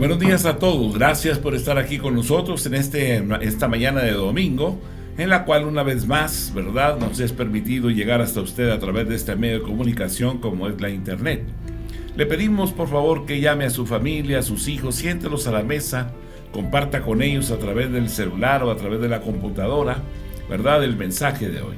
Buenos días a todos, gracias por estar aquí con nosotros en esta mañana de domingo, en la cual una vez más, ¿verdad?, nos es permitido llegar hasta usted a través de este medio de comunicación como es la internet. Le pedimos por favor que llame a su familia, a sus hijos, siéntelos a la mesa, comparta con ellos a través del celular o a través de la computadora, ¿verdad?, el mensaje de hoy.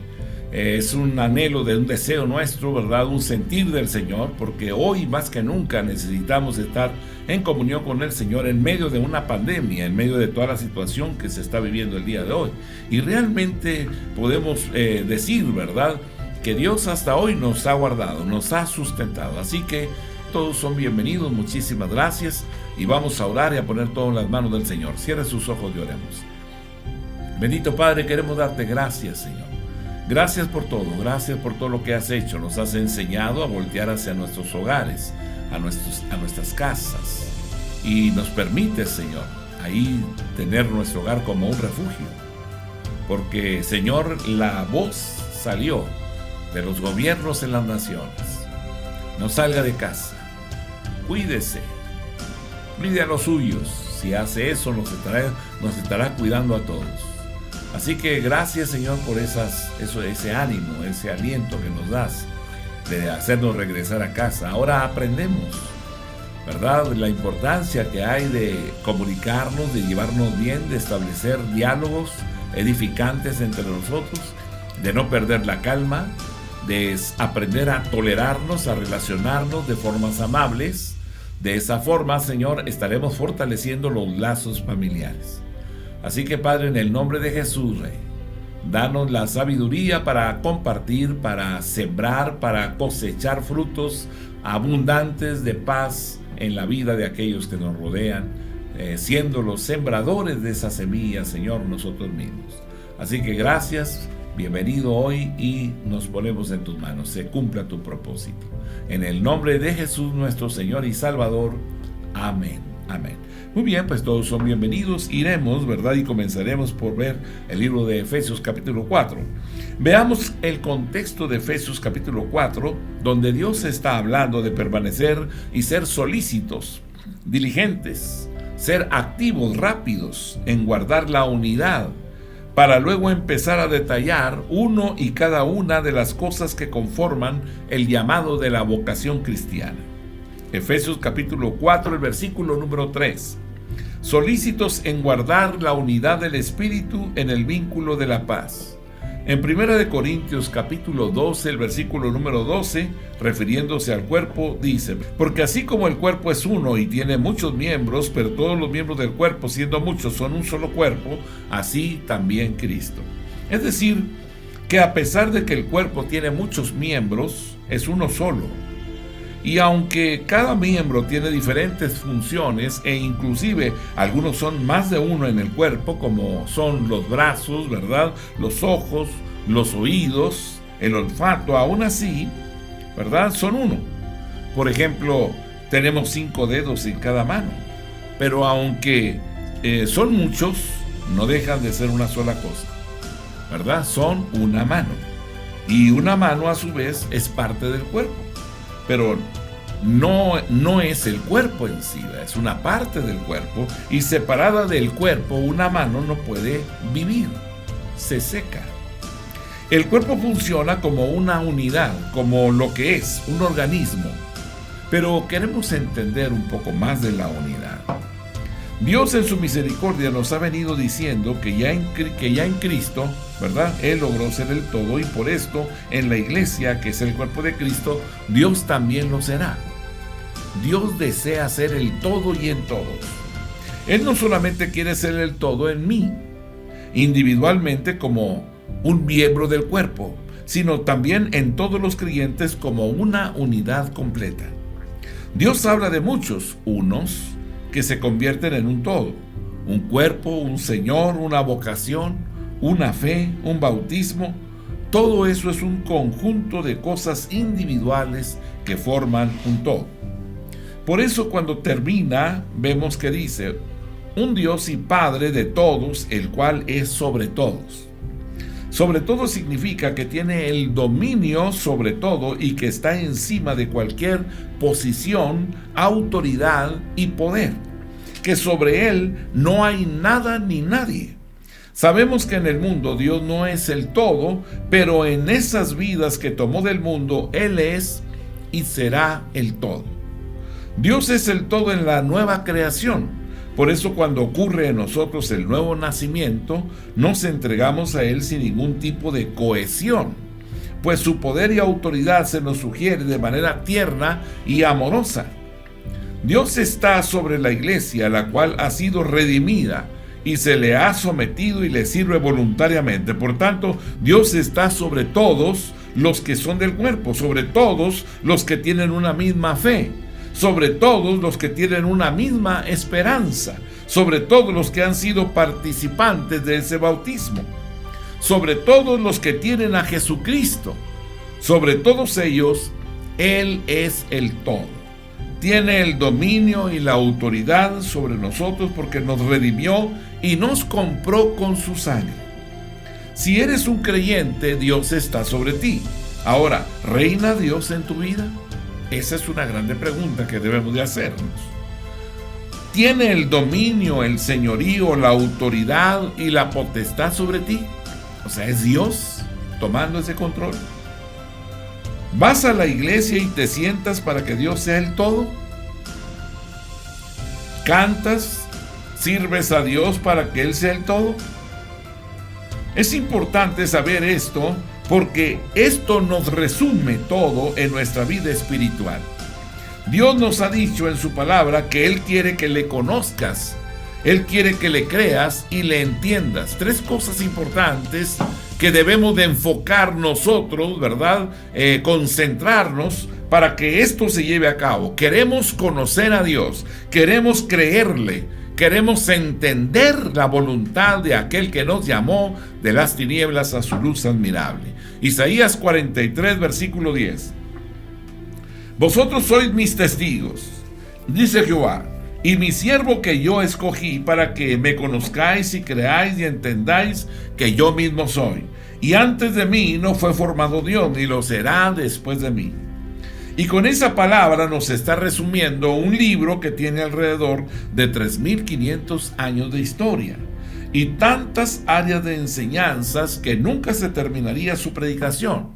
Es un anhelo de un deseo nuestro, ¿verdad?, un sentir del Señor, porque hoy más que nunca necesitamos estar en comunión con el Señor en medio de una pandemia, en medio de toda la situación que se está viviendo el día de hoy. Y realmente podemos decir, ¿verdad?, que Dios hasta hoy nos ha guardado, nos ha sustentado. Así que todos son bienvenidos, muchísimas gracias, y vamos a orar y a poner todo en las manos del Señor. Cierre sus ojos y oremos. Bendito Padre, queremos darte gracias, Señor. Gracias por todo lo que has hecho. Nos has enseñado a voltear hacia nuestros hogares, a nuestras casas, y nos permite, Señor, ahí tener nuestro hogar como un refugio, porque, Señor, la voz salió de los gobiernos en las naciones. No salga de casa, cuídese, cuide a los suyos. Si hace eso, nos estará cuidando a todos. Así que gracias, Señor, por ese ánimo, ese aliento que nos das de hacernos regresar a casa. Ahora aprendemos, ¿verdad?, la importancia que hay de comunicarnos, de llevarnos bien, de establecer diálogos edificantes entre nosotros, de no perder la calma, de aprender a tolerarnos, a relacionarnos de formas amables. De esa forma, Señor, estaremos fortaleciendo los lazos familiares. Así que, Padre, en el nombre de Jesús, Rey, danos la sabiduría para compartir, para sembrar, para cosechar frutos abundantes de paz en la vida de aquellos que nos rodean, siendo los sembradores de esa semilla, Señor, nosotros mismos. Así que gracias, bienvenido hoy, y nos ponemos en tus manos. Se cumpla tu propósito. En el nombre de Jesús, nuestro Señor y Salvador. Amén. Amén. Muy bien, pues todos son bienvenidos. Iremos, ¿verdad?, y comenzaremos por ver el libro de Efesios capítulo 4. Veamos el contexto de Efesios capítulo 4, donde Dios está hablando de permanecer y ser solícitos, diligentes, ser activos, rápidos en guardar la unidad, para luego empezar a detallar uno y cada una de las cosas que conforman el llamado de la vocación cristiana. Efesios capítulo 4, el versículo número 3. Solícitos en guardar la unidad del Espíritu en el vínculo de la paz. En 1 Corintios capítulo 12, el versículo número 12, refiriéndose al cuerpo, dice: porque así como el cuerpo es uno y tiene muchos miembros, pero todos los miembros del cuerpo, siendo muchos, son un solo cuerpo, así también Cristo. Es decir, que a pesar de que el cuerpo tiene muchos miembros, es uno solo. Y aunque cada miembro tiene diferentes funciones, e inclusive algunos son más de uno en el cuerpo, como son los brazos, ¿verdad?, los ojos, los oídos, el olfato, aún así, ¿verdad?, son uno. Por ejemplo, tenemos 5 dedos en cada mano, pero aunque son muchos, no dejan de ser una sola cosa, ¿verdad? Son una mano. Y una mano, a su vez, es parte del cuerpo. Pero no es el cuerpo en sí, es una parte del cuerpo, y separada del cuerpo, una mano no puede vivir, se seca. El cuerpo funciona como una unidad, como lo que es, un organismo. Pero queremos entender un poco más de la unidad. Dios en su misericordia nos ha venido diciendo que ya en Cristo, ¿verdad?, Él logró ser el todo, y por esto en la iglesia, que es el cuerpo de Cristo, Dios también lo será. Dios desea ser el todo y en todos. Él no solamente quiere ser el todo en mí, individualmente como un miembro del cuerpo, sino también en todos los creyentes como una unidad completa. Dios habla de muchos unos que se convierten en un todo, un cuerpo, un Señor, una vocación, una fe, un bautismo. Todo eso es un conjunto de cosas individuales que forman un todo. Por eso cuando termina, vemos que dice: un Dios y Padre de todos, el cual es sobre todos. Sobre todo significa que tiene el dominio sobre todo y que está encima de cualquier posición, autoridad y poder. que sobre Él no hay nada ni nadie. Sabemos que en el mundo Dios no es el todo, pero en esas vidas que tomó del mundo, Él es y será el todo. Dios es el todo en la nueva creación. Por eso cuando ocurre en nosotros el nuevo nacimiento, nos entregamos a Él sin ningún tipo de cohesión, pues su poder y autoridad se nos sugiere de manera tierna y amorosa. Dios está sobre la iglesia, la cual ha sido redimida y se le ha sometido y le sirve voluntariamente. Por tanto, Dios está sobre todos los que son del cuerpo, sobre todos los que tienen una misma fe, sobre todos los que tienen una misma esperanza, sobre todos los que han sido participantes de ese bautismo, sobre todos los que tienen a Jesucristo. Sobre todos ellos, Él es el todo. Tiene el dominio y la autoridad sobre nosotros porque nos redimió y nos compró con su sangre. Si eres un creyente, Dios está sobre ti. Ahora, ¿reina Dios en tu vida? Esa es una grande pregunta que debemos de hacernos. ¿Tiene el dominio, el señorío, la autoridad y la potestad sobre ti? O sea, ¿es Dios tomando ese control? ¿Vas a la iglesia y te sientas para que Dios sea el todo? ¿Cantas? ¿Sirves a Dios para que Él sea el todo? Es importante saber esto porque esto nos resume todo en nuestra vida espiritual. Dios nos ha dicho en su palabra que Él quiere que le conozcas, Él quiere que le creas y le entiendas. 3 cosas importantes que debemos de enfocar nosotros, ¿verdad? Concentrarnos para que esto se lleve a cabo. Queremos conocer a Dios, queremos creerle, queremos entender la voluntad de aquel que nos llamó de las tinieblas a su luz admirable. Isaías 43, versículo 10. Vosotros sois mis testigos, dice Jehová, y mi siervo que yo escogí para que me conozcáis y creáis y entendáis que yo mismo soy. Y antes de mí no fue formado Dios, ni lo será después de mí. Y con esa palabra nos está resumiendo un libro que tiene alrededor de 3.500 años de historia y tantas áreas de enseñanzas que nunca se terminaría su predicación.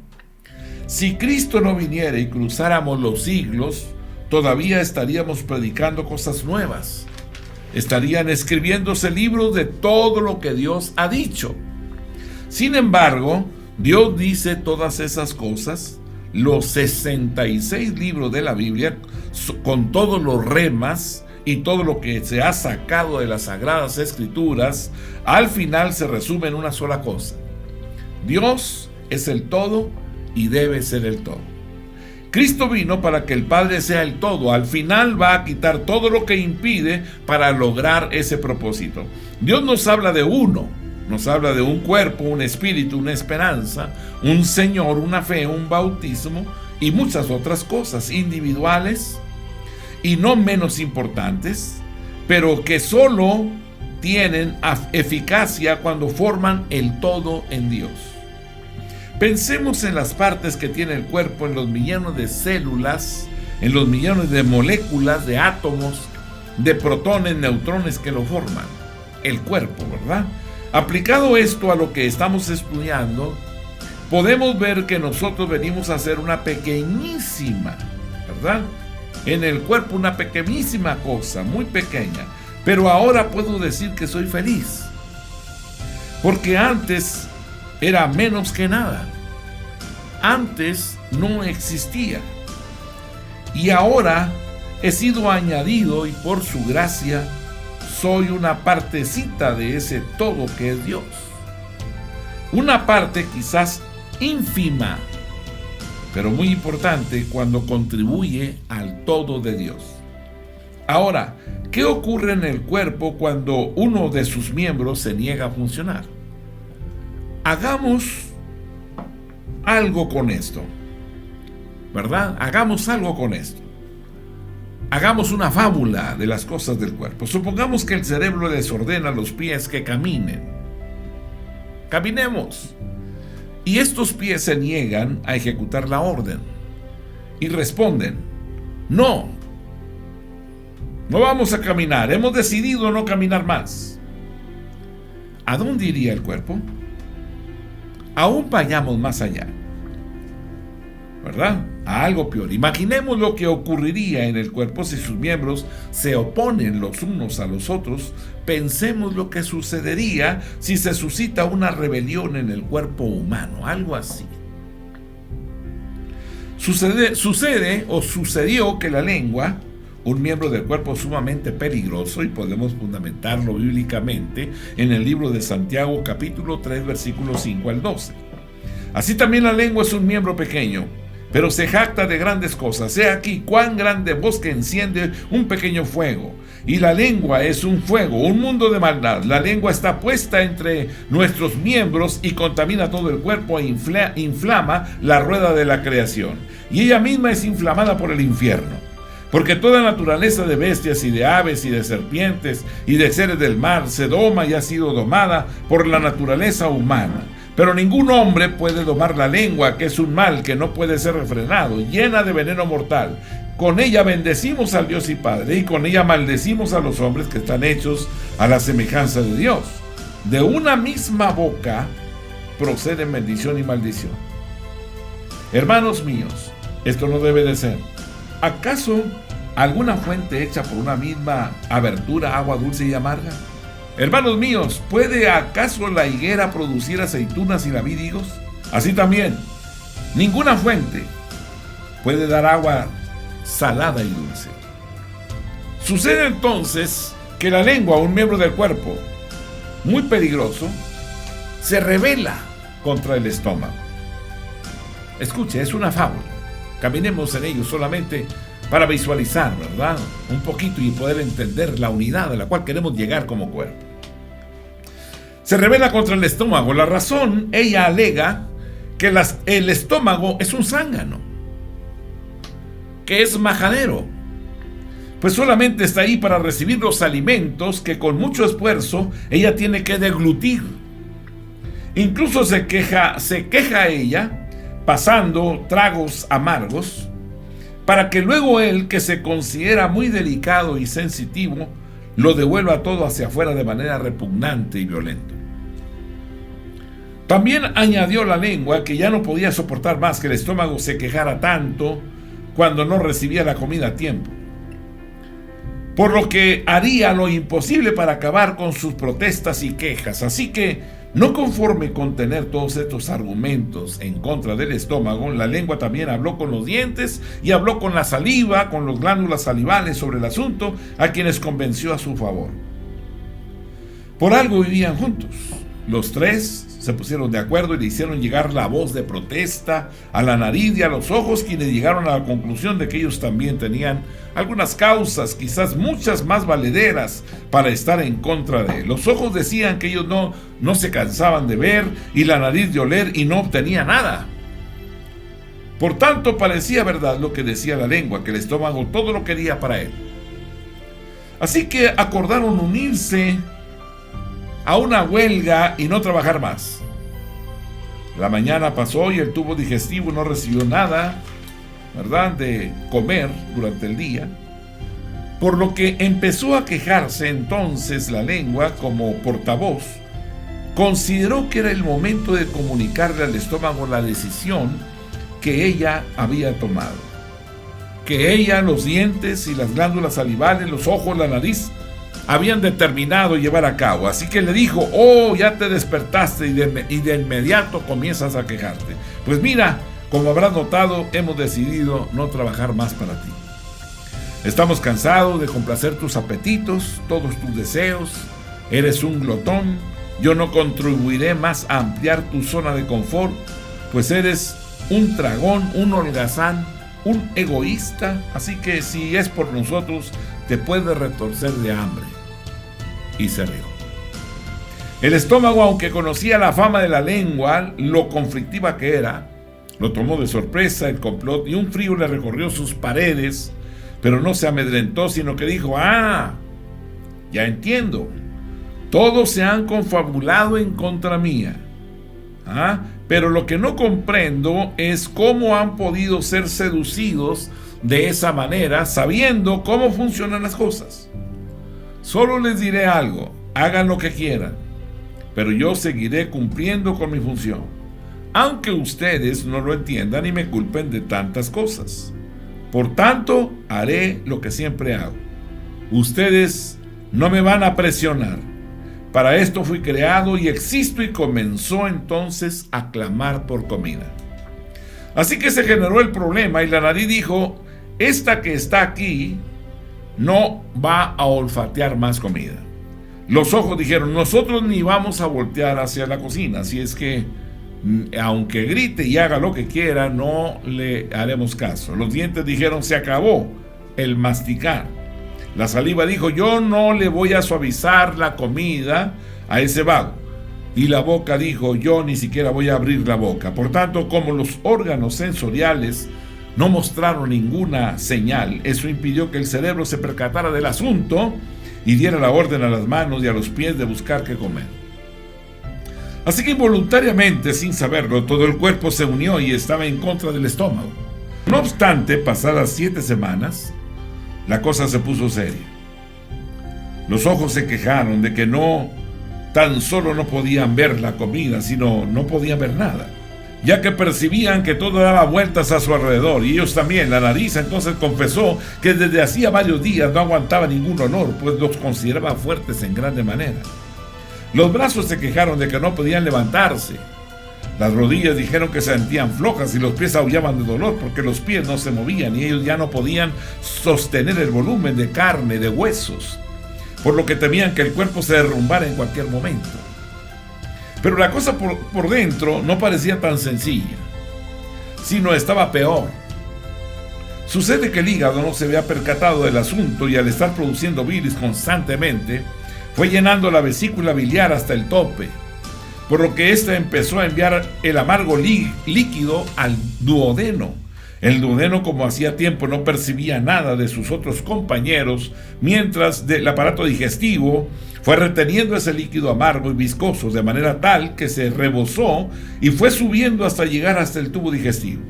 Si Cristo no viniera y cruzáramos los siglos, todavía estaríamos predicando cosas nuevas. Estarían escribiéndose libros de todo lo que Dios ha dicho. Sin embargo, Dios dice todas esas cosas, los 66 libros de la Biblia, con todos los remas y todo lo que se ha sacado de las Sagradas Escrituras, al final se resume en una sola cosa: Dios es el todo y debe ser el todo. Cristo vino para que el Padre sea el todo. Al final va a quitar todo lo que impide para lograr ese propósito. Dios nos habla de uno, nos habla de un cuerpo, un espíritu, una esperanza, un Señor, una fe, un bautismo y muchas otras cosas individuales y no menos importantes, pero que solo tienen eficacia cuando forman el todo en Dios. Pensemos en las partes que tiene el cuerpo, en los millones de células, en los millones de moléculas, de átomos, de protones, neutrones que lo forman. El cuerpo, ¿verdad? Aplicado esto a lo que estamos estudiando, podemos ver que nosotros venimos a hacer una pequeñísima, ¿verdad? En el cuerpo una pequeñísima cosa, muy pequeña. Pero ahora puedo decir que soy feliz. Porque antes era menos que nada. Antes no existía. Y ahora he sido añadido y por su gracia soy una partecita de ese todo que es Dios. Una parte quizás ínfima, pero muy importante cuando contribuye al todo de Dios. Ahora, ¿qué ocurre en el cuerpo cuando uno de sus miembros se niega a funcionar? Hagamos algo con esto, ¿verdad? Hagamos algo con esto. Hagamos una fábula de las cosas del cuerpo. Supongamos que el cerebro les ordena a los pies que caminen. Caminemos. Y estos pies se niegan a ejecutar la orden. Y responden: no. No vamos a caminar, hemos decidido no caminar más. ¿A dónde iría el cuerpo? Aún vayamos más allá, ¿verdad? A algo peor. Imaginemos lo que ocurriría en el cuerpo si sus miembros se oponen los unos a los otros. Pensemos lo que sucedería si se suscita una rebelión en el cuerpo humano, algo así. Sucedió que la lengua, un miembro del cuerpo sumamente peligroso, y podemos fundamentarlo bíblicamente en el libro de Santiago capítulo 3 versículos 5 al 12. Así también la lengua es un miembro pequeño, pero se jacta de grandes cosas. He aquí cuán grande bosque enciende un pequeño fuego. Y la lengua es un fuego, un mundo de maldad. La lengua está puesta entre nuestros miembros y contamina todo el cuerpo e inflama la rueda de la creación. Y ella misma es inflamada por el infierno. Porque toda naturaleza de bestias y de aves y de serpientes y de seres del mar se doma y ha sido domada por la naturaleza humana. Pero ningún hombre puede domar la lengua, que es un mal que no puede ser refrenado, llena de veneno mortal. Con ella bendecimos al Dios y Padre, y con ella maldecimos a los hombres que están hechos a la semejanza de Dios. De una misma boca proceden bendición y maldición. Hermanos míos, esto no debe de ser. ¿Acaso alguna fuente hecha por una misma abertura, agua dulce y amarga? Hermanos míos, ¿puede acaso la higuera producir aceitunas y la vid higos? Así también, ninguna fuente puede dar agua salada y dulce. Sucede entonces que la lengua, un miembro del cuerpo muy peligroso, se rebela contra el estómago. Escuche, es una fábula. Caminemos en ello solamente para visualizar, ¿verdad? Un poquito y poder entender la unidad a la cual queremos llegar como cuerpo. Se rebela contra el estómago. La razón, ella alega que el estómago es un zángano, que es majadero, pues solamente está ahí para recibir los alimentos que con mucho esfuerzo ella tiene que deglutir. Incluso se queja ella, pasando tragos amargos, para que luego él, que se considera muy delicado y sensitivo, lo devuelva todo hacia afuera de manera repugnante y violenta. También añadió la lengua que ya no podía soportar más que el estómago se quejara tanto cuando no recibía la comida a tiempo, por lo que haría lo imposible para acabar con sus protestas y quejas. Así que, no conforme con tener todos estos argumentos en contra del estómago, la lengua también habló con los dientes y habló con la saliva, con las glándulas salivales sobre el asunto, a quienes convenció a su favor. Por algo vivían juntos. Los tres se pusieron de acuerdo y le hicieron llegar la voz de protesta a la nariz y a los ojos, quienes llegaron a la conclusión de que ellos también tenían algunas causas, quizás muchas más valederas, para estar en contra de él. Los ojos decían que ellos no se cansaban de ver, y la nariz de oler, y no obtenía nada. Por tanto, parecía verdad lo que decía la lengua, que el estómago todo lo quería para él. Así que acordaron unirse a una huelga y no trabajar más. La mañana pasó y el tubo digestivo no recibió nada, ¿verdad?, de comer durante el día, por lo que empezó a quejarse. Entonces la lengua, como portavoz, consideró que era el momento de comunicarle al estómago la decisión que ella había tomado, que ella, los dientes y las glándulas salivales, los ojos, la nariz, habían determinado llevar a cabo. Así que le dijo: oh, ya te despertaste y de inmediato comienzas a quejarte. Pues mira, como habrás notado, hemos decidido no trabajar más para ti. Estamos cansados de complacer tus apetitos, todos tus deseos. Eres un glotón. Yo no contribuiré más a ampliar tu zona de confort, pues eres un tragón, un holgazán, un egoísta. Así que si es por nosotros, te puedes retorcer de hambre. Y se rió. El estómago, aunque conocía la fama de la lengua, lo conflictiva que era, lo tomó de sorpresa el complot, y un frío le recorrió sus paredes, pero no se amedrentó, sino que dijo: ah, ya entiendo, todos se han confabulado en contra mía. Pero lo que no comprendo es cómo han podido ser seducidos de esa manera, sabiendo cómo funcionan las cosas. Solo les diré algo, hagan lo que quieran, pero yo seguiré cumpliendo con mi función, aunque ustedes no lo entiendan y me culpen de tantas cosas. Por tanto, haré lo que siempre hago. Ustedes no me van a presionar. Para esto fui creado y existo. Y comenzó entonces a clamar por comida. Así que se generó el problema y la nariz dijo: esta que está aquí no va a olfatear más comida. Los ojos dijeron: nosotros ni vamos a voltear hacia la cocina, así es que aunque grite y haga lo que quiera, no le haremos caso. Los dientes dijeron: se acabó el masticar. La saliva dijo: yo no le voy a suavizar la comida a ese vago. Y la boca dijo: yo ni siquiera voy a abrir la boca. Por tanto, como los órganos sensoriales no mostraron ninguna señal, eso impidió que el cerebro se percatara del asunto y diera la orden a las manos y a los pies de buscar qué comer. Así que involuntariamente, sin saberlo, todo el cuerpo se unió y estaba en contra del estómago. No obstante, pasadas 7 semanas, la cosa se puso seria. Los ojos se quejaron de que no tan solo no podían ver la comida, sino no podían ver nada, ya que percibían que todo daba vueltas a su alrededor, y ellos también. La nariz entonces confesó que desde hacía varios días no aguantaba ningún olor, pues los consideraba fuertes en grande manera. Los brazos se quejaron de que no podían levantarse. Las rodillas dijeron que se sentían flojas y los pies aullaban de dolor porque los pies no se movían y ellos ya no podían sostener el volumen de carne, de huesos, por lo que temían que el cuerpo se derrumbara en cualquier momento. Pero la cosa por dentro no parecía tan sencilla, sino estaba peor. Sucede que el hígado no se había percatado del asunto y al estar produciendo bilis constantemente, fue llenando la vesícula biliar hasta el tope, por lo que ésta empezó a enviar el amargo líquido al duodeno. El duodeno, como hacía tiempo no percibía nada de sus otros compañeros, mientras el aparato digestivo fue reteniendo ese líquido amargo y viscoso de manera tal que se rebosó y fue subiendo hasta llegar hasta el tubo digestivo.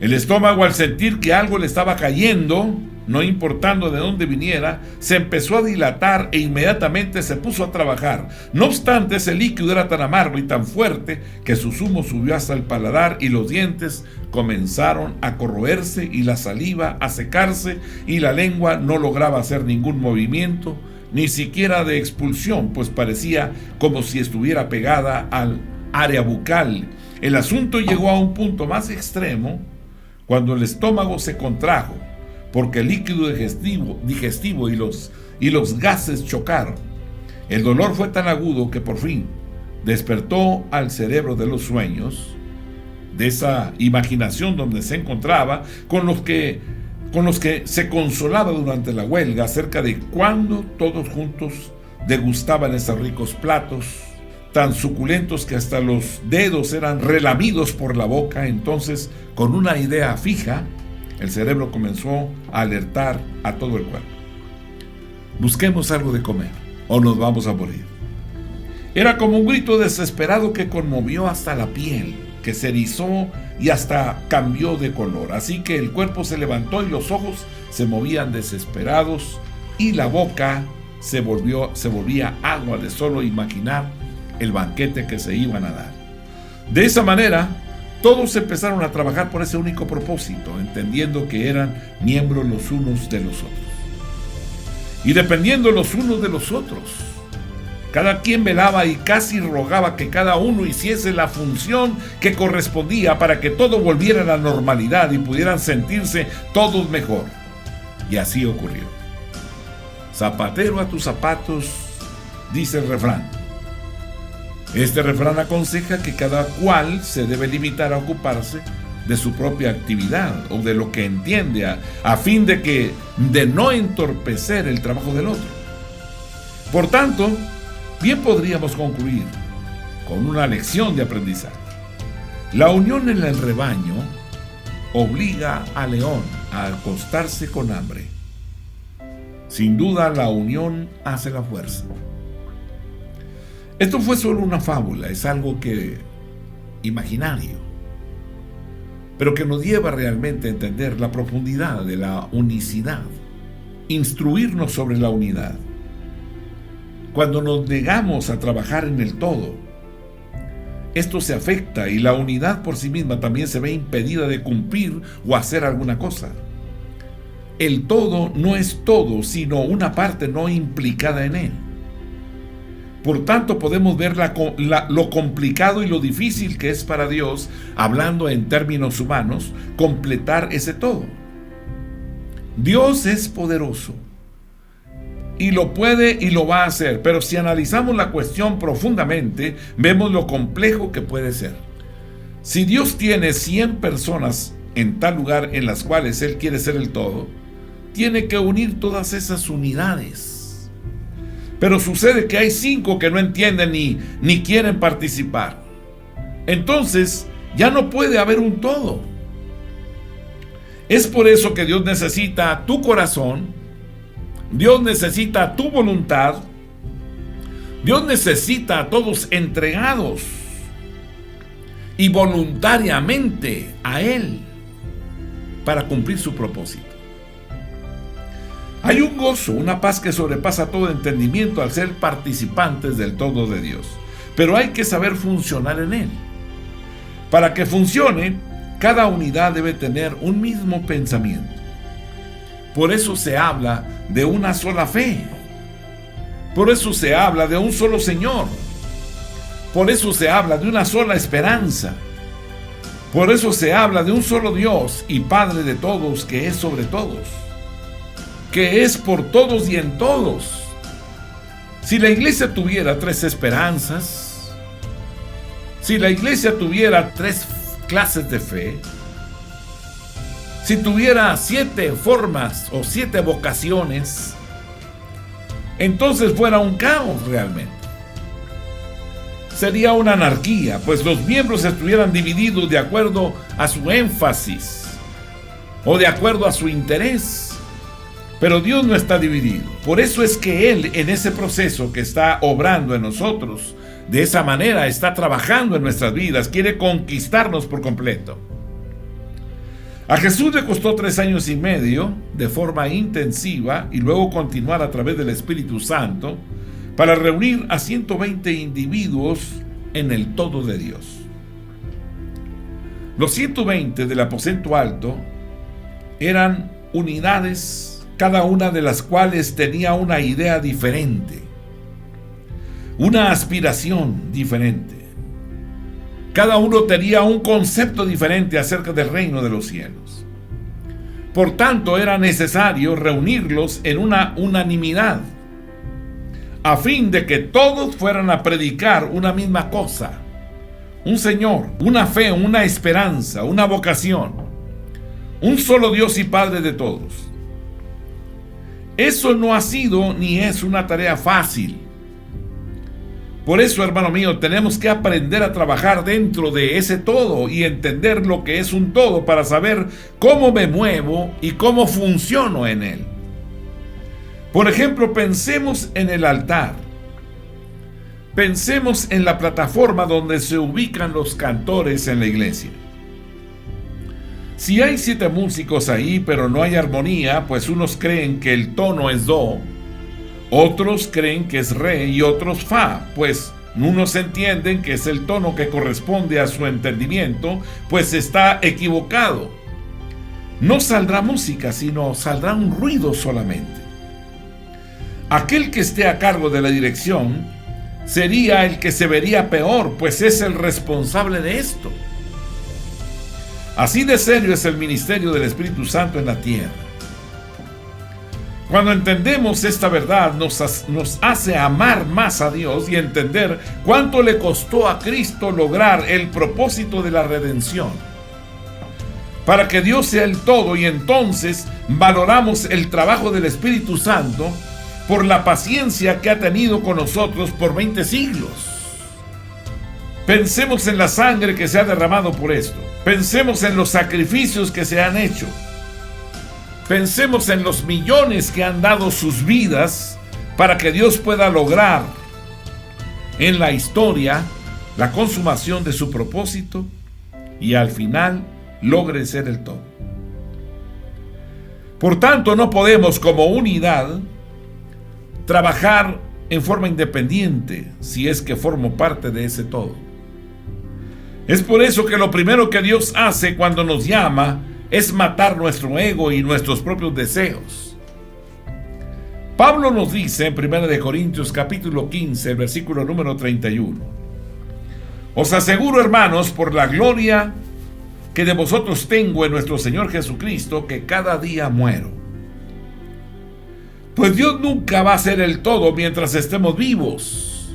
El estómago, al sentir que algo le estaba cayendo, no importando de dónde viniera, se empezó a dilatar e inmediatamente se puso a trabajar. No obstante, ese líquido era tan amargo y tan fuerte que su zumo subió hasta el paladar y los dientes comenzaron a corroerse y la saliva a secarse y la lengua no lograba hacer ningún movimiento, ni siquiera de expulsión, pues parecía como si estuviera pegada al área bucal. El asunto llegó a un punto más extremo cuando el estómago se contrajo, porque el líquido digestivo y los gases chocaron. El dolor fue tan agudo que por fin despertó al cerebro de los sueños, de esa imaginación donde se encontraba, con los que se consolaba durante la huelga acerca de cuándo todos juntos degustaban esos ricos platos, tan suculentos que hasta los dedos eran relamidos por la boca. Entonces, con una idea fija, el cerebro comenzó a alertar a todo el cuerpo: busquemos algo de comer o nos vamos a morir. Era como un grito desesperado que conmovió hasta la piel, que se erizó y hasta cambió de color. Así que el cuerpo se levantó y los ojos se movían desesperados y la boca se volvía agua de solo imaginar el banquete que se iban a dar. De esa manera, todos empezaron a trabajar por ese único propósito, entendiendo que eran miembros los unos de los otros y dependiendo los unos de los otros. Cada quien velaba y casi rogaba que cada uno hiciese la función que correspondía para que todo volviera a la normalidad y pudieran sentirse todos mejor. Y así ocurrió. Zapatero a tus zapatos, dice el refrán. Este refrán aconseja que cada cual se debe limitar a ocuparse de su propia actividad o de lo que entiende a fin de no entorpecer el trabajo del otro. Por tanto, bien podríamos concluir con una lección de aprendizaje. La unión en el rebaño obliga al león a acostarse con hambre. Sin duda, la unión hace la fuerza. Esto fue solo una fábula, es algo imaginario. pero que nos lleva realmente a entender la profundidad de la unicidad, instruirnos sobre la unidad. Cuando nos negamos a trabajar en el todo, esto se afecta y la unidad por sí misma también se ve impedida de cumplir o hacer alguna cosa. El todo no es todo, sino una parte no implicada en él. Por tanto, podemos ver lo complicado y lo difícil que es para Dios, hablando en términos humanos, completar ese todo. Dios es poderoso y lo puede y lo va a hacer, pero si analizamos la cuestión profundamente, vemos lo complejo que puede ser. Si Dios tiene 100 personas en tal lugar en las cuales Él quiere ser el todo, tiene que unir todas esas unidades. Pero sucede que hay 5 que no entienden ni quieren participar. Entonces, ya no puede haber un todo. Es por eso que Dios necesita tu corazón, Dios necesita tu voluntad, Dios necesita a todos entregados y voluntariamente a Él para cumplir su propósito. Hay un gozo, una paz que sobrepasa todo entendimiento al ser participantes del todo de Dios, pero hay que saber funcionar en Él. Para que funcione, cada unidad debe tener un mismo pensamiento. Por eso se habla de una sola fe. Por eso se habla de un solo Señor. Por eso se habla de una sola esperanza. Por eso se habla de un solo Dios y Padre de todos, que es sobre todos, que es por todos y en todos. Si la iglesia tuviera 3 esperanzas, si la iglesia tuviera 3 clases de fe, si tuviera 7 formas o 7 vocaciones, entonces fuera un caos realmente. Sería una anarquía, pues los miembros estuvieran divididos de acuerdo a su énfasis o de acuerdo a su interés. Pero Dios no está dividido. Por eso es que Él, en ese proceso que está obrando en nosotros, de esa manera está trabajando en nuestras vidas, quiere conquistarnos por completo. A Jesús le costó 3 años y medio de forma intensiva y luego continuar a través del Espíritu Santo para reunir a 120 individuos en el todo de Dios. Los 120 del aposento alto eran unidades, cada una de las cuales tenía una idea diferente, una aspiración diferente. Cada uno tenía un concepto diferente acerca del reino de los cielos. Por tanto, era necesario reunirlos en una unanimidad, a fin de que todos fueran a predicar una misma cosa, un Señor, una fe, una esperanza, una vocación, un solo Dios y Padre de todos. Eso no ha sido ni es una tarea fácil. Por eso, hermano mío, tenemos que aprender a trabajar dentro de ese todo y entender lo que es un todo para saber cómo me muevo y cómo funciono en él. Por ejemplo, pensemos en el altar. Pensemos en la plataforma donde se ubican los cantores en la iglesia. Si hay 7 músicos ahí, pero no hay armonía, pues unos creen que el tono es do, otros creen que es re y otros fa, pues unos entienden que es el tono que corresponde a su entendimiento, pues está equivocado. No saldrá música, sino saldrá un ruido solamente. Aquel que esté a cargo de la dirección sería el que se vería peor, pues es el responsable de esto. Así de serio es el ministerio del Espíritu Santo en la tierra. Cuando entendemos esta verdad, nos hace amar más a Dios y entender cuánto le costó a Cristo lograr el propósito de la redención, para que Dios sea el todo, y entonces valoramos el trabajo del Espíritu Santo por la paciencia que ha tenido con nosotros por 20 siglos. Pensemos en la sangre que se ha derramado por esto. Pensemos en los sacrificios que se han hecho. Pensemos en los millones que han dado sus vidas para que Dios pueda lograr en la historia la consumación de su propósito y al final logre ser el todo. Por tanto, no podemos como unidad trabajar en forma independiente si es que formo parte de ese todo. Es por eso que lo primero que Dios hace cuando nos llama es matar nuestro ego y nuestros propios deseos. Pablo nos dice en 1 Corintios capítulo 15, versículo número 31: os aseguro, hermanos, por la gloria que de vosotros tengo en nuestro Señor Jesucristo, que cada día muero. Pues Dios nunca va a ser el todo mientras estemos vivos,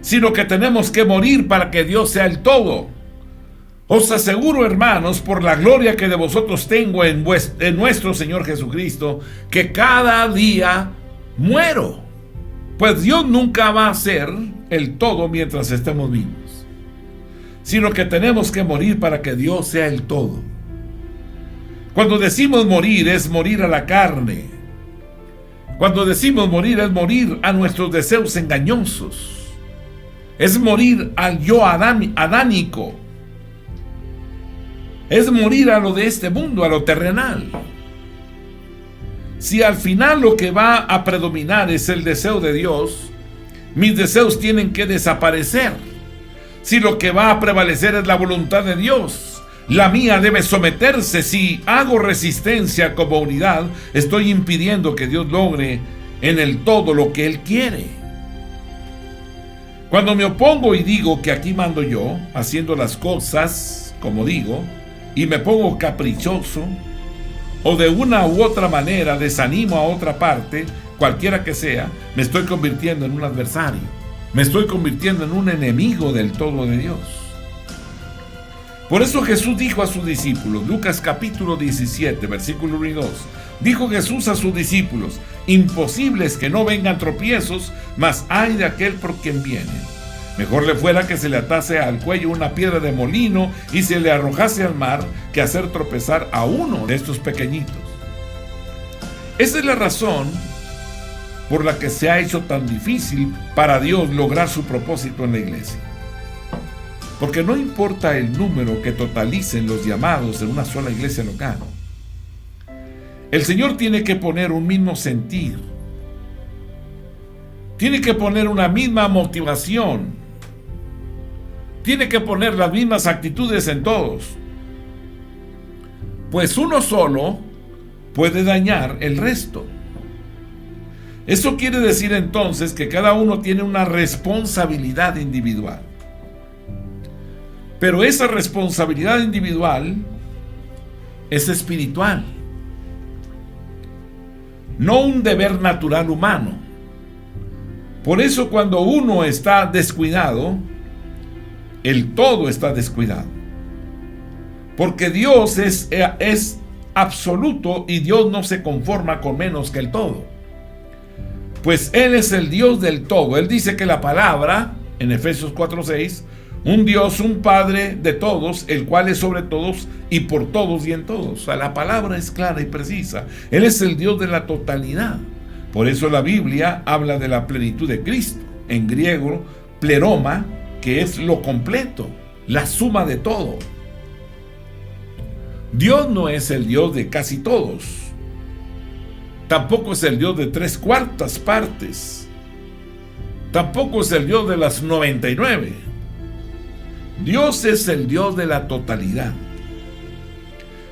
sino que tenemos que morir para que Dios sea el todo. Os aseguro, hermanos, por la gloria que de vosotros tengo en nuestro Señor Jesucristo, que cada día muero. Pues Dios nunca va a ser el todo mientras estemos vivos, sino que tenemos que morir para que Dios sea el todo. Cuando decimos morir, es morir a la carne. Cuando decimos morir, es morir a nuestros deseos engañosos. Es morir al yo adánico. Es morir a lo de este mundo, a lo terrenal. Si al final lo que va a predominar es el deseo de Dios, mis deseos tienen que desaparecer. Si lo que va a prevalecer es la voluntad de Dios, la mía debe someterse. Si hago resistencia como unidad, estoy impidiendo que Dios logre en el todo lo que Él quiere. Cuando me opongo y digo que aquí mando yo, haciendo las cosas como digo, y me pongo caprichoso, o de una u otra manera desanimo a otra parte, cualquiera que sea, me estoy convirtiendo en un adversario. Me estoy convirtiendo en un enemigo del todo de Dios. Por eso Jesús dijo a sus discípulos, Lucas capítulo 17, versículo 1 y 2, dijo Jesús a sus discípulos: imposible es que no vengan tropiezos, mas ay de aquel por quien vienen. Mejor le fuera que se le atase al cuello una piedra de molino y se le arrojase al mar, que hacer tropezar a uno de estos pequeñitos. Esa es la razón por la que se ha hecho tan difícil para Dios lograr su propósito en la iglesia. Porque no importa el número que totalicen los llamados en una sola iglesia local, el Señor tiene que poner un mismo sentir, tiene que poner una misma motivación, tiene que poner las mismas actitudes en todos. Pues uno solo puede dañar el resto. Eso quiere decir entonces que cada uno tiene una responsabilidad individual. Pero esa responsabilidad individual es espiritual, no un deber natural humano. Por eso cuando uno está descuidado, el todo está descuidado. Porque Dios es absoluto y Dios no se conforma con menos que el todo. Pues Él es el Dios del todo. Él dice que la palabra, en Efesios 4:6, un Dios, un Padre de todos, el cual es sobre todos y por todos y en todos. O sea, la palabra es clara y precisa. Él es el Dios de la totalidad. Por eso la Biblia habla de la plenitud de Cristo. En griego, pleroma, que es lo completo, la suma de todo. Dios no es el Dios de casi todos. Tampoco es el Dios de 3/4 partes. Tampoco es el Dios de las 99. Dios es el Dios de la totalidad.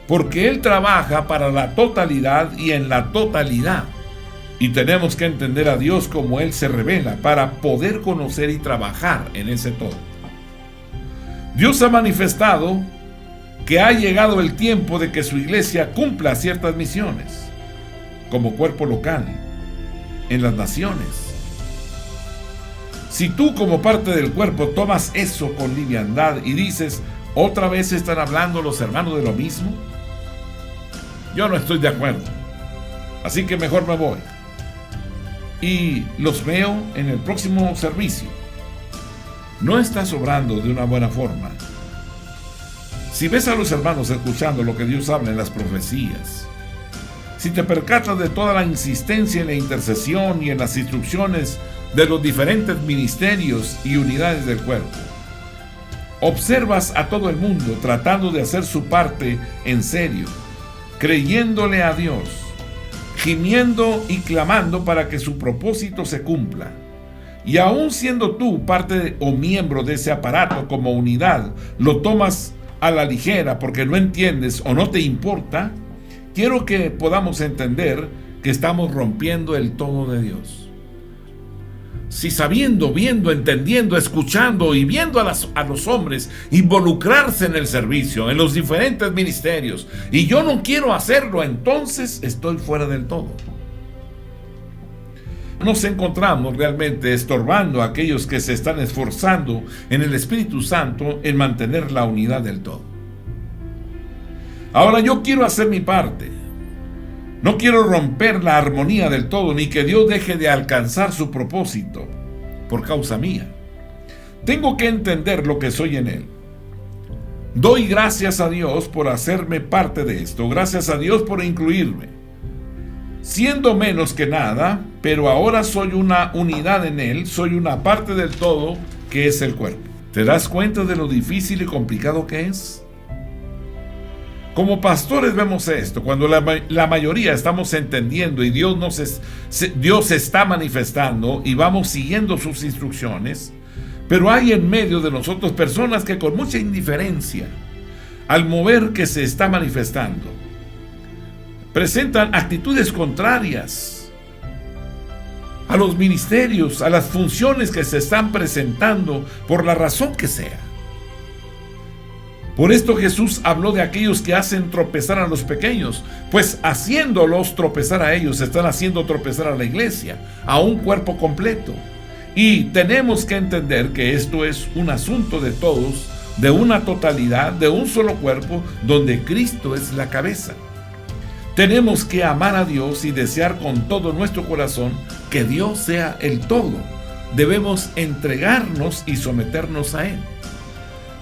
Porque Él trabaja para la totalidad y en la totalidad. Y tenemos que entender a Dios como Él se revela para poder conocer y trabajar en ese todo. Dios ha manifestado que ha llegado el tiempo de que su iglesia cumpla ciertas misiones como cuerpo local en las naciones. Si tú como parte del cuerpo tomas eso con liviandad y dices, ¿otra vez están hablando los hermanos de lo mismo? Yo no estoy de acuerdo. Así que mejor me voy. Y los veo en el próximo servicio. No estás obrando de una buena forma. Si ves a los hermanos escuchando lo que Dios habla en las profecías, si te percatas de toda la insistencia en la intercesión y en las instrucciones de los diferentes ministerios y unidades del cuerpo, Observas a todo el mundo tratando de hacer su parte en serio, creyéndole a Dios, gimiendo y clamando para que su propósito se cumpla. Y aún siendo tú parte o miembro de ese aparato como unidad, lo tomas a la ligera porque no entiendes o no te importa. Quiero que podamos entender que estamos rompiendo el todo de Dios. Si sabiendo, viendo, entendiendo, escuchando y viendo a los hombres involucrarse en el servicio, en los diferentes ministerios, y yo no quiero hacerlo, entonces estoy fuera del todo. Nos encontramos realmente estorbando a aquellos que se están esforzando en el Espíritu Santo en mantener la unidad del todo. Ahora yo quiero hacer mi parte. No quiero romper la armonía del todo, ni que Dios deje de alcanzar su propósito por causa mía. Tengo que entender lo que soy en Él. Doy gracias a Dios por hacerme parte de esto. Gracias a Dios por incluirme. Siendo menos que nada, pero ahora soy una unidad en Él, soy una parte del todo que es el cuerpo. ¿Te das cuenta de lo difícil y complicado que es? Como pastores vemos esto, cuando la mayoría estamos entendiendo y Dios se está manifestando y vamos siguiendo sus instrucciones, pero hay en medio de nosotros personas que con mucha indiferencia al mover que se está manifestando, presentan actitudes contrarias a los ministerios, a las funciones que se están presentando por la razón que sea. Por esto Jesús habló de aquellos que hacen tropezar a los pequeños, pues haciéndolos tropezar a ellos, están haciendo tropezar a la iglesia, a un cuerpo completo. Y tenemos que entender que esto es un asunto de todos, de una totalidad, de un solo cuerpo, donde Cristo es la cabeza. Tenemos que amar a Dios y desear con todo nuestro corazón que Dios sea el todo. Debemos entregarnos y someternos a Él.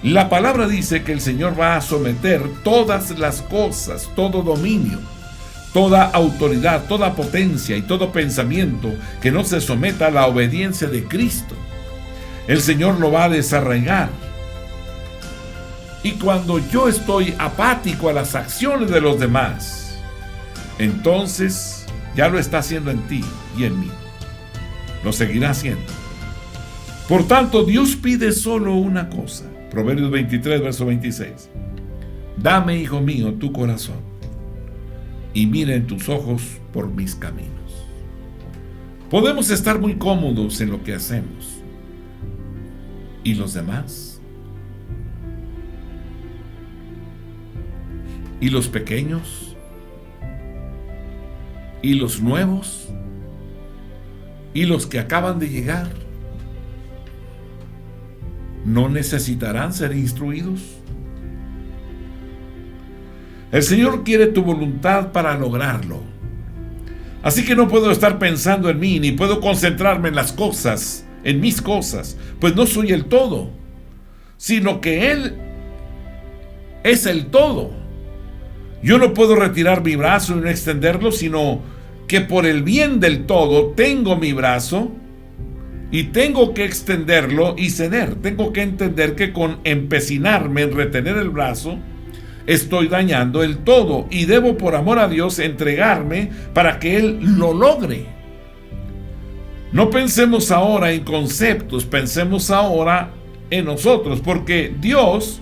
La palabra dice que el Señor va a someter todas las cosas, todo dominio, toda autoridad, toda potencia y todo pensamiento que no se someta a la obediencia de Cristo. El Señor lo va a desarraigar. Y cuando yo estoy apático a las acciones de los demás, entonces ya lo está haciendo en ti y en mí. Lo seguirá haciendo. Por tanto, Dios pide solo una cosa. Proverbios 23, verso 26. Dame, hijo mío, tu corazón, y mira en tus ojos por mis caminos. Podemos estar muy cómodos en lo que hacemos. ¿Y los demás? ¿Y los pequeños? ¿Y los nuevos? ¿Y los que acaban de llegar? ¿No necesitarán ser instruidos? El Señor quiere tu voluntad para lograrlo. Así que no puedo estar pensando en mí, ni puedo concentrarme en las cosas, en mis cosas, pues no soy el todo, sino que Él es el todo. Yo no puedo retirar mi brazo y no extenderlo, sino que por el bien del todo tengo mi brazo y tengo que extenderlo y ceder. Tengo que entender que con empecinarme en retener el brazo, estoy dañando el todo y debo por amor a Dios entregarme para que Él lo logre. No pensemos ahora en conceptos, pensemos ahora en nosotros, porque Dios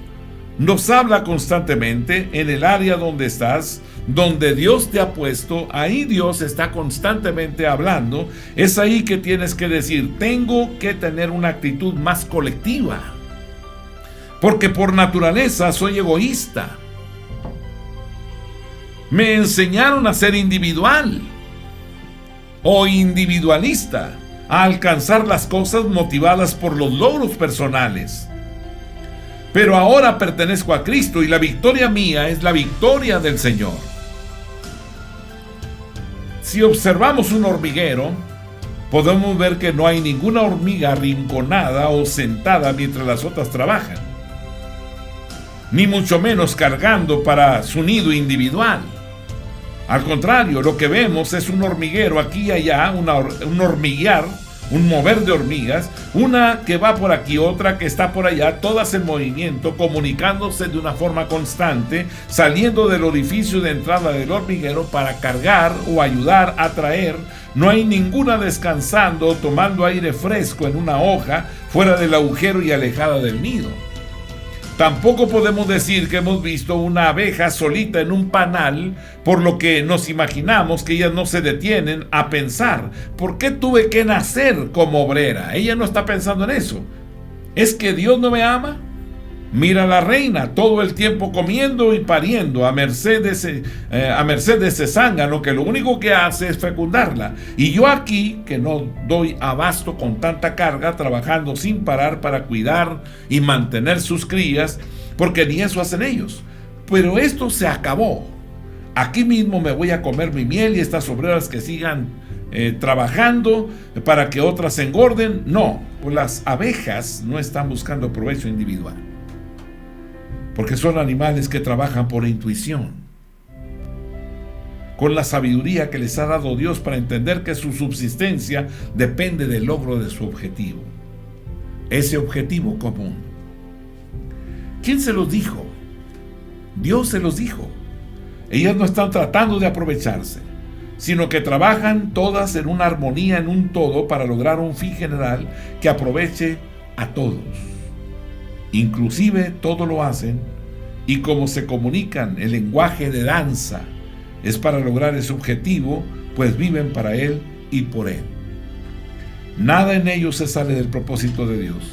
nos habla constantemente en el área donde estás, donde Dios te ha puesto. Ahí Dios está constantemente hablando. Es ahí que tienes que decir: tengo que tener una actitud más colectiva, porque por naturaleza soy egoísta. Me enseñaron a ser individual o individualista, a alcanzar las cosas motivadas por los logros personales. Pero ahora pertenezco a Cristo y la victoria mía es la victoria del Señor. Si observamos un hormiguero, podemos ver que no hay ninguna hormiga arrinconada o sentada mientras las otras trabajan, ni mucho menos cargando para su nido individual. Al contrario, lo que vemos es un hormiguero aquí y allá, un hormiguear, un mover de hormigas, una que va por aquí, otra que está por allá, todas en movimiento, comunicándose de una forma constante, saliendo del orificio de entrada del hormiguero para cargar o ayudar a traer. No hay ninguna descansando, tomando aire fresco en una hoja, fuera del agujero y alejada del nido. Tampoco podemos decir que hemos visto una abeja solita en un panal, por lo que nos imaginamos que ellas no se detienen a pensar, ¿por qué tuve que nacer como obrera? Ella no está pensando en eso. ¿Es que Dios no me ama? Mira a la reina todo el tiempo comiendo y pariendo a merced de ese zángano que lo único que hace es fecundarla. Y yo aquí, que no doy abasto con tanta carga, trabajando sin parar para cuidar y mantener sus crías, porque ni eso hacen ellos. Pero esto se acabó. Aquí mismo me voy a comer mi miel y estas obreras que sigan trabajando para que otras se engorden. No, las abejas no están buscando provecho individual, porque son animales que trabajan por intuición, con la sabiduría que les ha dado Dios para entender que su subsistencia depende del logro de su objetivo, ese objetivo común. ¿Quién se los dijo? Dios se los dijo. Ellas no están tratando de aprovecharse, sino que trabajan todas en una armonía, en un todo, para lograr un fin general que aproveche a todos. Inclusive todo lo hacen, y como se comunican, el lenguaje de danza es para lograr ese objetivo, pues viven para Él y por Él. Nada en ellos se sale del propósito de Dios.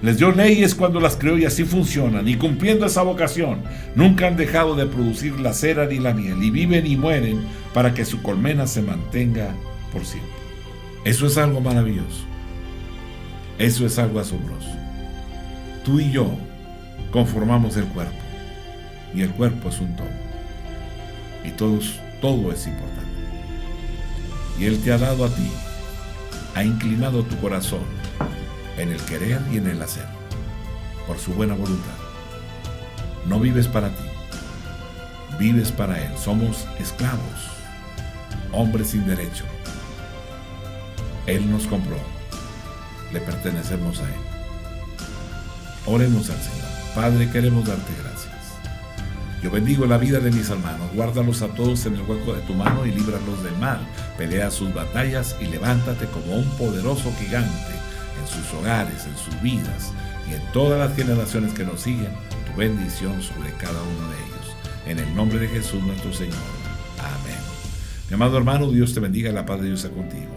Les dio leyes cuando las creó y así funcionan, y cumpliendo esa vocación, nunca han dejado de producir la cera ni la miel, y viven y mueren para que su colmena se mantenga por siempre. Eso es algo maravilloso. Eso es algo asombroso. Tú y yo conformamos el cuerpo, y el cuerpo es un todo, y todo es importante. Y Él te ha dado a ti, ha inclinado tu corazón en el querer y en el hacer, por su buena voluntad. No vives para ti, vives para Él. Somos esclavos, hombres sin derecho. Él nos compró, le pertenecemos a Él. Oremos al Señor. Padre, queremos darte gracias. Yo bendigo la vida de mis hermanos, guárdalos a todos en el hueco de tu mano y líbralos del mal. Pelea sus batallas y levántate como un poderoso gigante en sus hogares, en sus vidas y en todas las generaciones que nos siguen. Tu bendición sobre cada uno de ellos. En el nombre de Jesús nuestro Señor. Amén. Mi amado hermano, Dios te bendiga, la paz de Dios sea contigo.